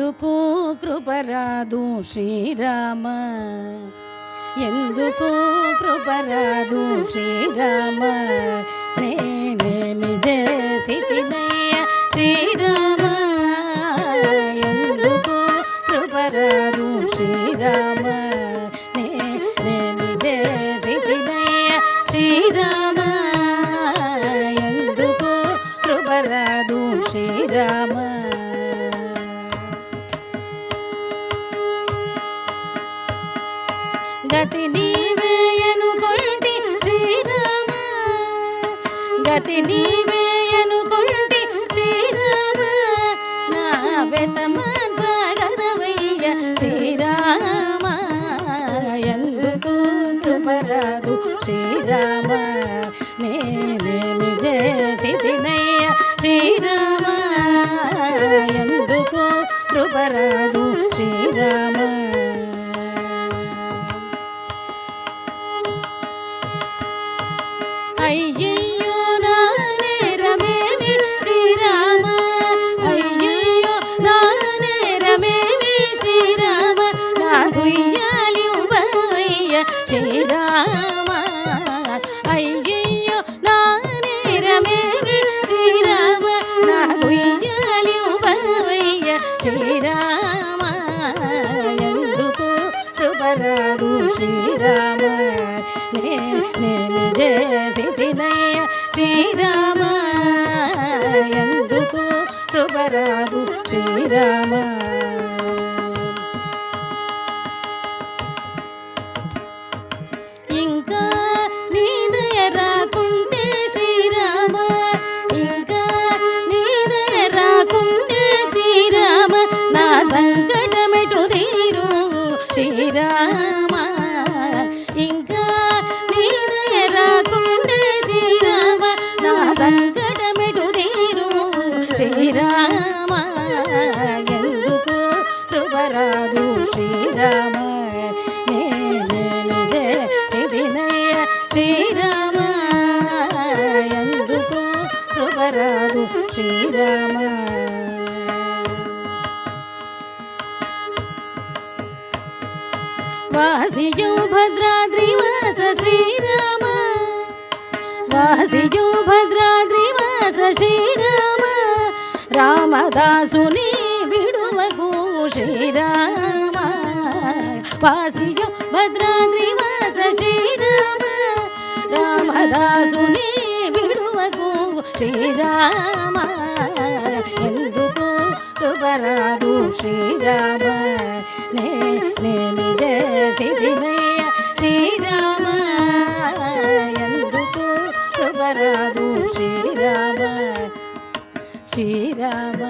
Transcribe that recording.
ఎందుకు కృపరాదు శ్రీరామ ఎందుకు కృపరాదు శ్రీరామ నేనేమి చేసితినయ్య శ్రీరామ ఎందుకు కృపరాదు శ్రీరామ నేనేమి చేసితినయ్య శ్రీరామ ఎందుకు కృపరాదు శ్రీరామ గతి నీవేయనుకొంటి శ్రీరామ గతి నీవేయనుకొంటి శ్రీరామ నా వెతమాన్పగదవయ్య శ్రీరామ ఎందుకు కృపరాదు శ్రీరామ నేనేమి చేసితినయ్య శ్రీరామ ఎందుకు కృపరాదు శ్రీరామ అయ్యయ్యో నా నేరమేమి శ్రీరామ అయ్యయ్యో నా నేరమేమి శ్రీరామ నా గుయ్యాలివ్వవయ్య శ్రీరామ అయ్యయ్యో నా నేరమేమి శ్రీరామ నా గుయ్యాలివ్వవయ్య శ్రీరామ ఎందుకు కృపరాదు శ్రీరామ నేనేమి చేసితినయ్య శ్రీరామ ఎందుకు కృపరాదు శ్రీరామ ఇంకా నీ దయ రాకుంటే శ్రీరామ ఇంకా నీ దయ రాకుంటే శ్రీరామ నా సంకటమెటు తీరు శ్రీరామ ఇంకా నీ దయ రాకుంటే శ్రీరామ నా సంకటమెటు తీరు శ్రీరామ ఎందుకు కృపరాదు శ్రీరామ నేనేమి చేసితినయ్య శ్రీరామ ఎందుకు కృపరాదు శ్రీరామ వాసియో భద్రాద్రివాస శ్రీరామ వాసియో భద్రాద్రివాస శ్రీరామ రామదాసుని విడువకు శ్రీరామ వాసియో భద్రాద్రివాస శ్రీరామ రామదాసుని విడువకు శ్రీరామ ఎందుకు కృపరాదు శ్రీరామ నేనేమి చేసితినయ్య శ్రీరామ ఎందుకు కృపరాదు శ్రీరామ శ్రీరామ